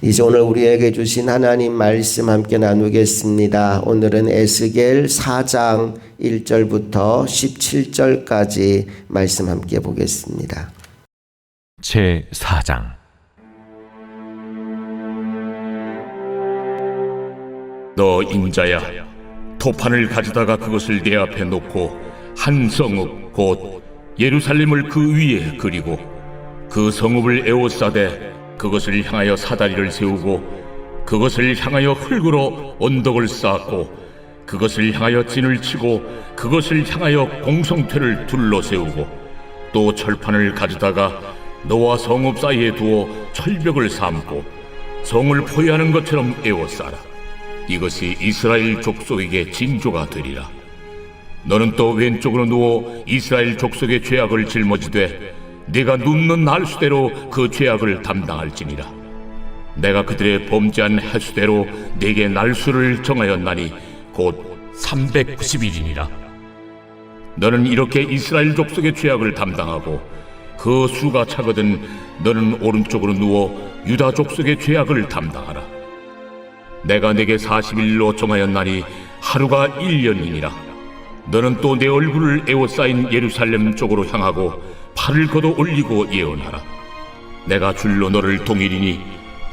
이제 오늘 우리에게 주신 하나님 말씀 함께 나누겠습니다. 오늘은 에스겔 4장 1절부터 17절까지 말씀 함께 보겠습니다. 제 4장. 너 인자야, 토판을 가져다가 그것을 내 앞에 놓고 한 성읍 곧 예루살렘을 그 위에 그리고 그 성읍을 에워싸되 그것을 향하여 사다리를 세우고 그것을 향하여 흙으로 언덕을 쌓고 그것을 향하여 진을 치고 그것을 향하여 공성퇴를 둘러 세우고 또 철판을 가져다가 너와 성읍 사이에 두어 철벽을 삼고 성을 포위하는 것처럼 에워싸라. 이것이 이스라엘 족속에게 징조가 되리라. 너는 또 왼쪽으로 누워 이스라엘 족속의 죄악을 짊어지되 네가 눕는 날수대로 그 죄악을 담당할지니라. 내가 그들의 범죄한 횟수대로 네게 날수를 정하였나니 곧 390일이니라. 너는 이렇게 이스라엘 족속의 죄악을 담당하고 그 수가 차거든 너는 오른쪽으로 누워 유다 족속의 죄악을 담당하라. 내가 네게 40일로 정하였나니 하루가 1년이니라. 너는 또 내 얼굴을 에워싸인 예루살렘 쪽으로 향하고 팔을 걷어 올리고 예언하라. 내가 줄로 너를 동일이니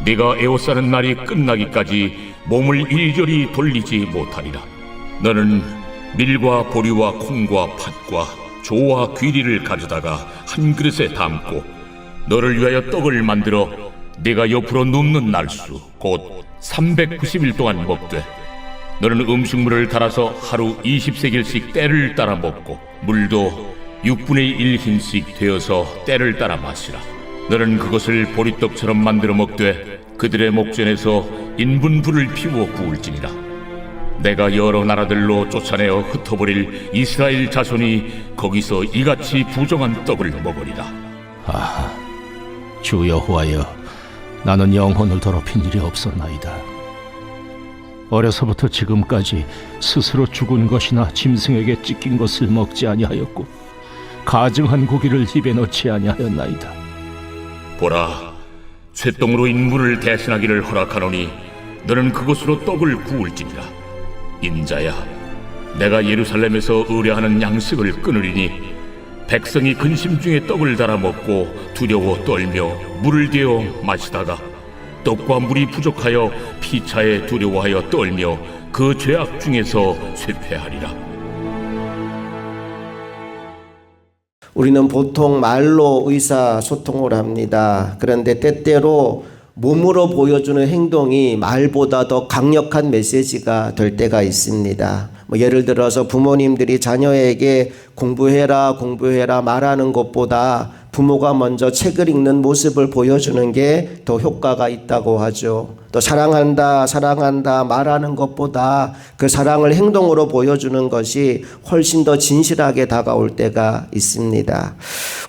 네가 에워싸는 날이 끝나기까지 몸을 이리저리 돌리지 못하리라. 너는 밀과 보리와 콩과 팥과 조와 귀리를 가져다가 한 그릇에 담고 너를 위하여 떡을 만들어 네가 옆으로 눕는 날수 곧 390일 동안 먹되 너는 음식물을 달아서 하루 20세겔씩 때를 따라 먹고 물도 6분의 1 흰씩 되어서 때를 따라 마시라. 너는 그것을 보리떡처럼 만들어 먹되 그들의 목전에서 인분불을 피워 구울지니라. 내가 여러 나라들로 쫓아내어 흩어버릴 이스라엘 자손이 거기서 이같이 부정한 떡을 먹으리라. 아, 주 여호와여, 나는 영혼을 더럽힌 일이 없었나이다. 어려서부터 지금까지 스스로 죽은 것이나 짐승에게 찢긴 것을 먹지 아니하였고 가증한 고기를 입에 넣지 아니하였나이다. 보라, 쇠똥으로 인물을 대신하기를 허락하노니 너는 그것으로 떡을 구울지니라. 인자야, 내가 예루살렘에서 의뢰하는 양식을 끊으리니 백성이 근심 중에 떡을 달아 먹고 두려워 떨며 물을 데워 마시다가 떡과 물이 부족하여 피차에 두려워하여 떨며 그 죄악 중에서 쇠퇴하리라. 우리는 보통 말로 의사소통을 합니다. 그런데 때때로 몸으로 보여주는 행동이 말보다 더 강력한 메시지가 될 때가 있습니다. 예를 들어서 부모님들이 자녀에게 공부해라 말하는 것보다 부모가 먼저 책을 읽는 모습을 보여주는 게 더 효과가 있다고 하죠. 또 사랑한다 말하는 것보다 그 사랑을 행동으로 보여주는 것이 훨씬 더 진실하게 다가올 때가 있습니다.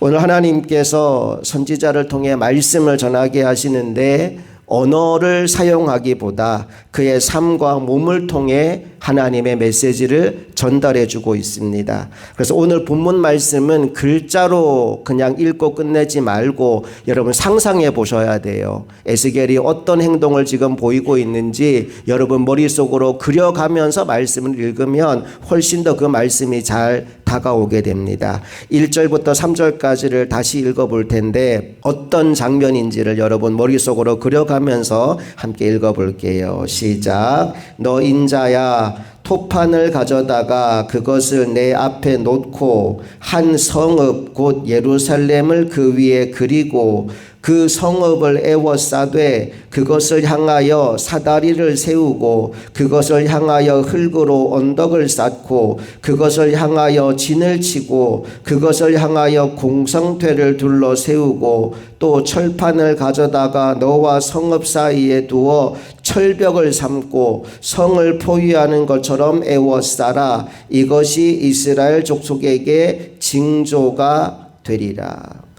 오늘 하나님께서 선지자를 통해 말씀을 전하게 하시는데 언어를 사용하기보다 그의 삶과 몸을 통해 하나님의 메시지를 전달해 주고 있습니다. 그래서 오늘 본문 말씀은 글자로 그냥 읽고 끝내지 말고 여러분 상상해 보셔야 돼요. 에스겔이 어떤 행동을 지금 보이고 있는지 여러분 머릿속으로 그려가면서 말씀을 읽으면 훨씬 더 그 말씀이 잘 다가오게 됩니다. 1절부터 3절까지를 다시 읽어볼 텐데 어떤 장면인지를 여러분 머릿속으로 그려가면서 함께 읽어볼게요. 시작. 너 인자야, 토판을 가져다가 그것을 내 앞에 놓고 한 성읍 곧 예루살렘을 그 위에 그리고 그 성읍을 에워싸되 그것을 향하여 사다리를 세우고 그것을 향하여 흙으로 언덕을 쌓고 그것을 향하여 진을 치고 그것을 향하여 공성퇴를 둘러 세우고 또 철판을 가져다가 너와 성읍 사이에 두어 철벽을 삼고 성을 포위하는 것처럼 에워싸라. 이것이 이스라엘 족속에게 징조가 되리라.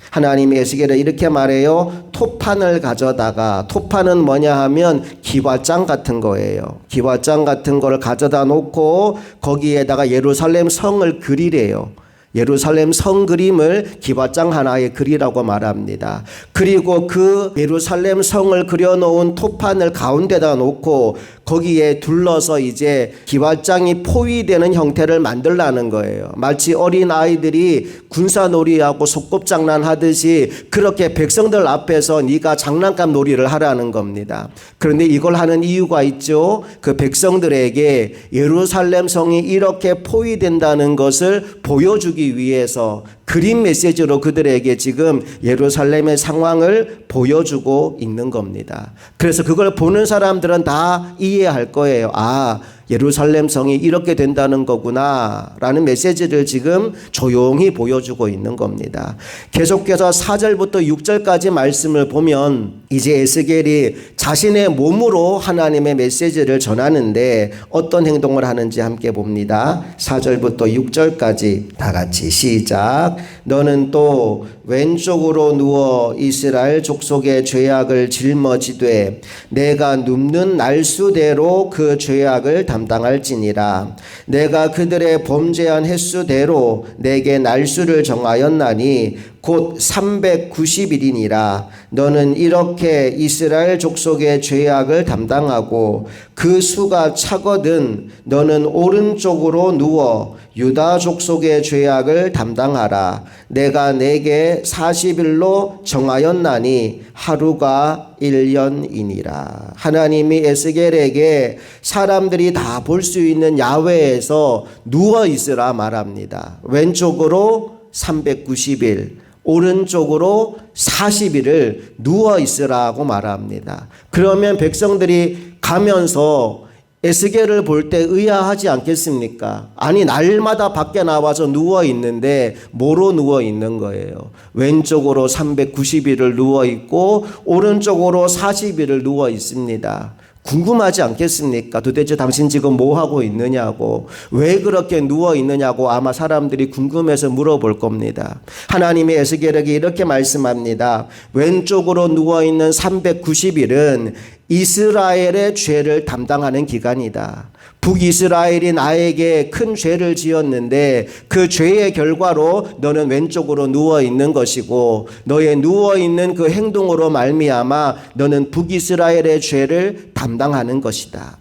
하나님이 에스겔에 이렇게 말해요. 토판을 가져다가, 토판은 뭐냐 하면 기와장 같은 거예요. 기와장 같은 거를 가져다 놓고 거기에다가 예루살렘 성을 그리래요. 예루살렘 성 그림을 기와장 하나에 그리라고 말합니다. 그리고 그 예루살렘 성을 그려놓은 토판을 가운데다 놓고 거기에 둘러서 이제 기와장이 포위되는 형태를 만들라는 거예요. 마치 어린 아이들이 군사놀이하고 소꿉장난 하듯이 그렇게 백성들 앞에서 네가 장난감 놀이를 하라는 겁니다. 그런데 이걸 하는 이유가 있죠. 그 백성들에게 예루살렘 성이 이렇게 포위된다는 것을 보여주기 위해서 그림 메시지로 그들에게 지금 예루살렘의 상황을 보여주고 있는 겁니다. 그래서 그걸 보는 사람들은 다 이해할 거예요. 아, 예루살렘 성이 이렇게 된다는 거구나 라는 메시지를 지금 조용히 보여주고 있는 겁니다. 계속해서 4절부터 6절까지 말씀을 보면 이제 에스겔이 자신의 몸으로 하나님의 메시지를 전하는데 어떤 행동을 하는지 함께 봅니다. 4절부터 6절까지 다 같이 시작. 너는 또 왼쪽으로 누워 이스라엘 족속의 죄악을 짊어지되 내가 눕는 날수대로 그 죄악을 담당할지니라. 내가 그들의 범죄한 횟수대로 내게 날수를 정하였나니 곧 390일이니라. 너는 이렇게 이스라엘 족속의 죄악을 담당하고 그 수가 차거든 너는 오른쪽으로 누워 유다 족속의 죄악을 담당하라. 내가 내게 40일로 정하였나니 하루가 1년이니라. 하나님이 에스겔에게 사람들이 다 볼 수 있는 야외에서 누워 있으라 말합니다. 왼쪽으로 390일, 오른쪽으로 40일을 누워 있으라고 말합니다. 그러면 백성들이 가면서 에스겔을 볼 때 의아하지 않겠습니까? 아니, 날마다 밖에 나와서 누워 있는데 뭐로 누워 있는 거예요? 왼쪽으로 390일을 누워 있고 오른쪽으로 40일을 누워 있습니다. 궁금하지 않겠습니까? 도대체 당신 지금 뭐 하고 있느냐고, 왜 그렇게 누워 있느냐고 아마 사람들이 궁금해서 물어볼 겁니다. 하나님이 에스겔에게 이렇게 말씀합니다. 왼쪽으로 누워 있는 390일은 이스라엘의 죄를 담당하는 기간이다. 북이스라엘이 나에게 큰 죄를 지었는데 그 죄의 결과로 너는 왼쪽으로 누워 있는 것이고 너의 누워 있는 그 행동으로 말미암아 너는 북이스라엘의 죄를 담당하는 것이다.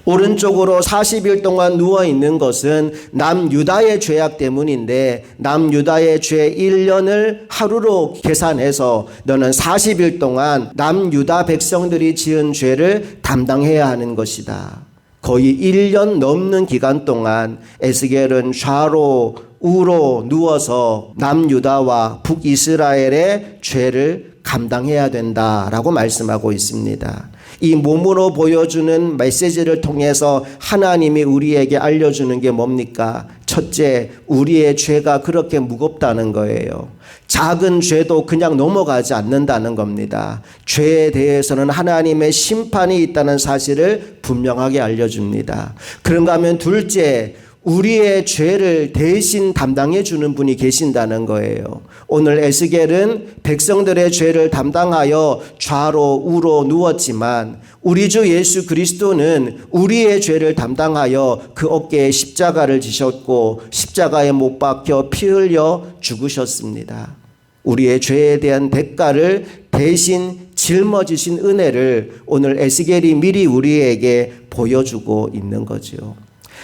오른쪽으로 40일 동안 누워 있는 것은 남유다의 죄악 때문인데 남유다의 죄 1년을 하루로 계산해서 너는 40일 동안 남유다 백성들이 지은 죄를 담당해야 하는 것이다. 거의 1년 넘는 기간 동안 에스겔은 좌로 우로 누워서 남유다와 북이스라엘의 죄를 감당해야 된다라고 말씀하고 있습니다. 이 몸으로 보여주는 메시지를 통해서 하나님이 우리에게 알려주는 게 뭡니까? 첫째, 우리의 죄가 그렇게 무겁다는 거예요. 작은 죄도 그냥 넘어가지 않는다는 겁니다. 죄에 대해서는 하나님의 심판이 있다는 사실을 분명하게 알려줍니다. 그런가 하면 둘째, 우리의 죄를 대신 담당해 주는 분이 계신다는 거예요. 오늘 에스겔은 백성들의 죄를 담당하여 좌로 우로 누웠지만 우리 주 예수 그리스도는 우리의 죄를 담당하여 그 어깨에 십자가를 지셨고 십자가에 못 박혀 피 흘려 죽으셨습니다. 우리의 죄에 대한 대가를 대신 짊어지신 은혜를 오늘 에스겔이 미리 우리에게 보여주고 있는 거죠.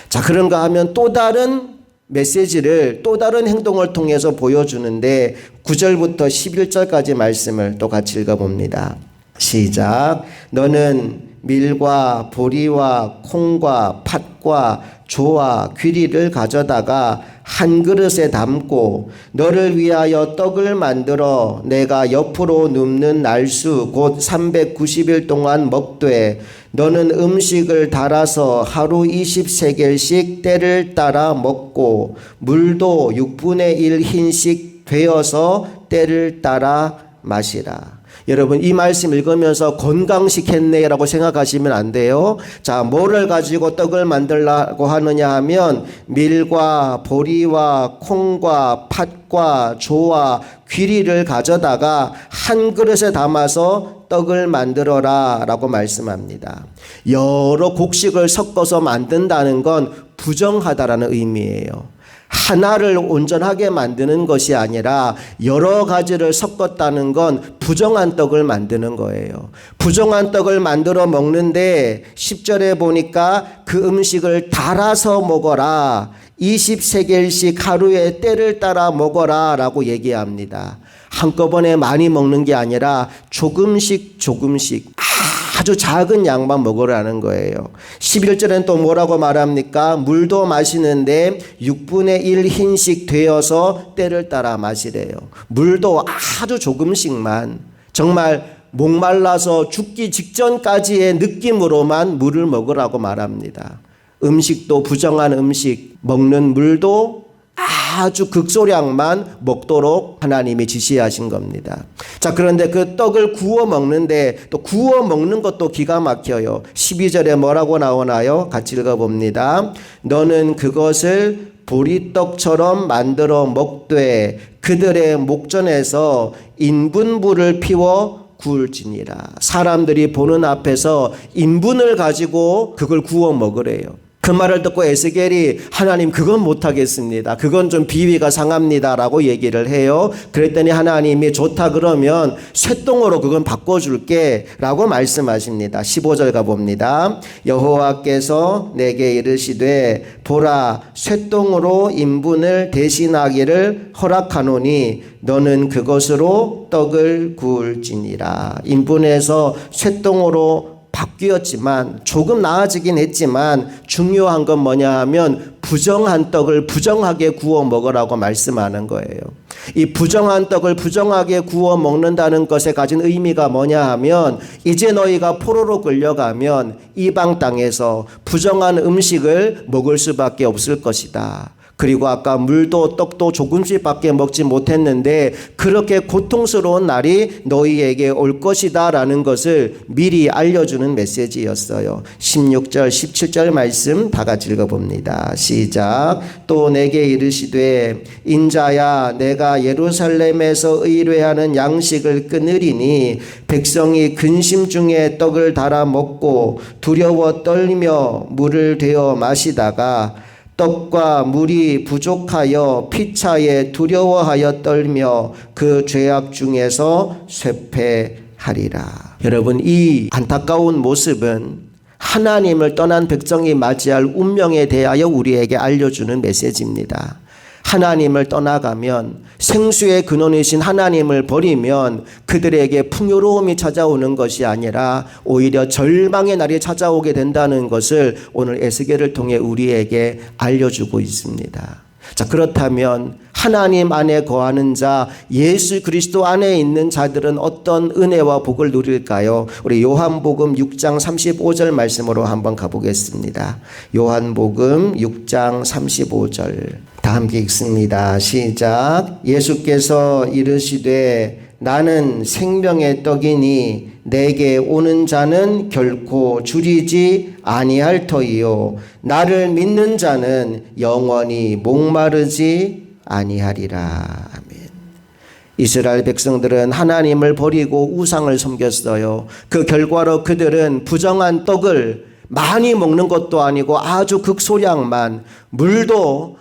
자, 그런가 하면 또 다른 메시지를 또 다른 행동을 통해서 보여주는데 9절부터 11절까지 말씀을 또 같이 읽어봅니다. 시작. 너는 밀과 보리와 콩과 팥과 조와 귀리를 가져다가 한 그릇에 담고 너를 위하여 떡을 만들어 내가 옆으로 눕는 날수 곧 390일 동안 먹되 너는 음식을 달아서 하루 20세겔씩 때를 따라 먹고 물도 6분의 1 흰씩 되어서 때를 따라 마시라. 여러분, 이 말씀 읽으면서 건강식했네라고 생각하시면 안 돼요. 자, 뭐를 가지고 떡을 만들라고 하느냐 하면 밀과 보리와 콩과 팥과 조와 귀리를 가져다가 한 그릇에 담아서 떡을 만들어라 라고 말씀합니다. 여러 곡식을 섞어서 만든다는 건 부정하다라는 의미예요. 하나를 온전하게 만드는 것이 아니라 여러 가지를 섞었다는 건 부정한 떡을 만드는 거예요. 부정한 떡을 만들어 먹는데 10절에 보니까 그 음식을 달아서 먹어라. 20세겔씩 하루에 때를 따라 먹어라 라고 얘기합니다. 한꺼번에 많이 먹는 게 아니라 조금씩 아주 작은 양만 먹으라는 거예요. 11절엔 또 뭐라고 말합니까? 물도 마시는데 6분의 1 흰씩 되어서 때를 따라 마시래요. 물도 아주 조금씩만, 정말 목말라서 죽기 직전까지의 느낌으로만 물을 먹으라고 말합니다. 음식도 부정한 음식, 먹는 물도 아주 극소량만 먹도록 하나님이 지시하신 겁니다. 자, 그런데 그 떡을 구워 먹는데 또 구워 먹는 것도 기가 막혀요. 12절에 뭐라고 나오나요? 같이 읽어봅니다. 너는 그것을 보리떡처럼 만들어 먹되 그들의 목전에서 인분불을 피워 구울지니라. 사람들이 보는 앞에서 인분을 가지고 그걸 구워 먹으래요. 그 말을 듣고 에스겔이 하나님 그건 못하겠습니다. 그건 좀 비위가 상합니다 라고 얘기를 해요. 그랬더니 하나님이 좋다 그러면 쇠똥으로 그건 바꿔줄게 라고 말씀하십니다. 15절 가봅니다. 여호와께서 내게 이르시되 보라 쇠똥으로 인분을 대신하기를 허락하노니 너는 그것으로 떡을 구울지니라. 인분에서 쇠똥으로 바뀌었지만 조금 나아지긴 했지만 중요한 건 뭐냐 하면 부정한 떡을 부정하게 구워 먹으라고 말씀하는 거예요. 이 부정한 떡을 부정하게 구워 먹는다는 것에 가진 의미가 뭐냐 하면 이제 너희가 포로로 끌려가면 이방 땅에서 부정한 음식을 먹을 수밖에 없을 것이다. 그리고 아까 물도 떡도 조금씩밖에 먹지 못했는데 그렇게 고통스러운 날이 너희에게 올 것이다 라는 것을 미리 알려주는 메시지였어요. 16절 17절 말씀 다 같이 읽어봅니다. 시작. 또 내게 이르시되 인자야 내가 예루살렘에서 의뢰하는 양식을 끊으리니 백성이 근심 중에 떡을 달아 먹고 두려워 떨며 물을 데워 마시다가 떡과 물이 부족하여 피차에 두려워하여 떨며 그 죄악 중에서 쇠폐하리라. 여러분, 이 안타까운 모습은 하나님을 떠난 백성이 맞이할 운명에 대하여 우리에게 알려주는 메시지입니다. 하나님을 떠나가면 생수의 근원이신 하나님을 버리면 그들에게 풍요로움이 찾아오는 것이 아니라 오히려 절망의 날이 찾아오게 된다는 것을 오늘 에스겔을 통해 우리에게 알려주고 있습니다. 자, 그렇다면 하나님 안에 거하는 자, 예수 그리스도 안에 있는 자들은 어떤 은혜와 복을 누릴까요? 우리 요한복음 6장 35절 말씀으로 한번 가보겠습니다. 요한복음 6장 35절 다 함께 읽습니다. 시작. 예수께서 이르시되 나는 생명의 떡이니 내게 오는 자는 결코 줄이지 아니할 터이요 나를 믿는 자는 영원히 목마르지 아니하리라. 아멘. 이스라엘 백성들은 하나님을 버리고 우상을 섬겼어요. 그 결과로 그들은 부정한 떡을 많이 먹는 것도 아니고 아주 극소량만, 물도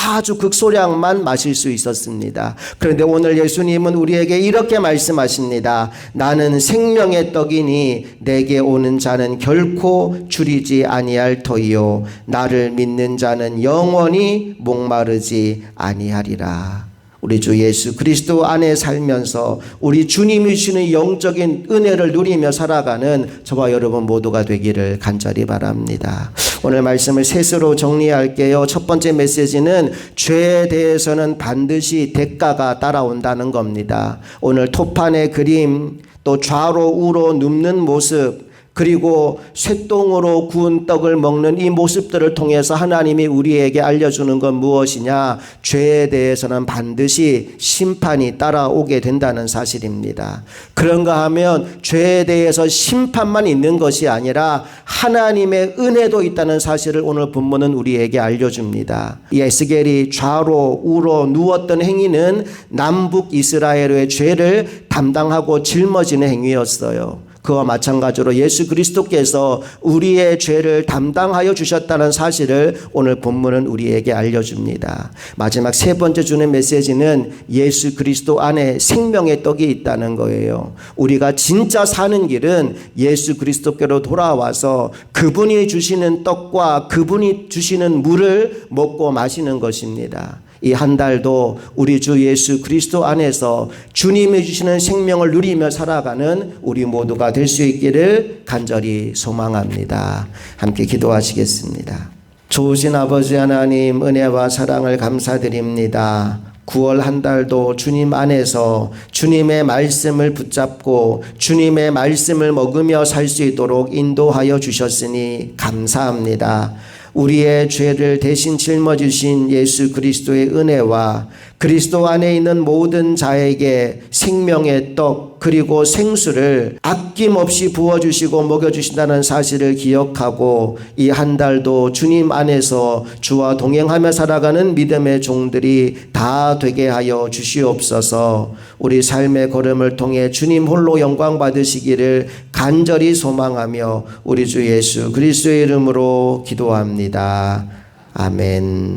아주 극소량만 마실 수 있었습니다. 그런데 오늘 예수님은 우리에게 이렇게 말씀하십니다. 나는 생명의 떡이니 내게 오는 자는 결코 줄이지 아니할 터이요 나를 믿는 자는 영원히 목마르지 아니하리라. 우리 주 예수 그리스도 안에 살면서 우리 주님이 주시는 영적인 은혜를 누리며 살아가는 저와 여러분 모두가 되기를 간절히 바랍니다. 오늘 말씀을 셋으로 정리할게요. 첫 번째 메시지는 죄에 대해서는 반드시 대가가 따라온다는 겁니다. 오늘 토판의 그림, 또 좌로 우로 눕는 모습, 그리고 쇠똥으로 구운 떡을 먹는 이 모습들을 통해서 하나님이 우리에게 알려주는 건 무엇이냐? 죄에 대해서는 반드시 심판이 따라오게 된다는 사실입니다. 그런가 하면 죄에 대해서 심판만 있는 것이 아니라 하나님의 은혜도 있다는 사실을 오늘 본문은 우리에게 알려줍니다. 이 에스겔이 좌로 우로 누웠던 행위는 남북 이스라엘의 죄를 담당하고 짊어지는 행위였어요. 그와 마찬가지로 예수 그리스도께서 우리의 죄를 담당하여 주셨다는 사실을 오늘 본문은 우리에게 알려줍니다. 마지막 세 번째 주는 메시지는 예수 그리스도 안에 생명의 떡이 있다는 거예요. 우리가 진짜 사는 길은 예수 그리스도께로 돌아와서 그분이 주시는 떡과 그분이 주시는 물을 먹고 마시는 것입니다. 이 한 달도 우리 주 예수 그리스도 안에서 주님이 주시는 생명을 누리며 살아가는 우리 모두가 될 수 있기를 간절히 소망합니다. 함께 기도하시겠습니다. 좋으신 아버지 하나님, 은혜와 사랑을 감사드립니다. 9월 한 달도 주님 안에서 주님의 말씀을 붙잡고 주님의 말씀을 먹으며 살 수 있도록 인도하여 주셨으니 감사합니다. 우리의 죄를 대신 짊어지신 예수 그리스도의 은혜와 그리스도 안에 있는 모든 자에게 생명의 떡 그리고 생수를 아낌없이 부어주시고 먹여주신다는 사실을 기억하고 이 한 달도 주님 안에서 주와 동행하며 살아가는 믿음의 종들이 다 되게 하여 주시옵소서. 우리 삶의 걸음을 통해 주님 홀로 영광 받으시기를 간절히 소망하며 우리 주 예수 그리스도의 이름으로 기도합니다. 아멘.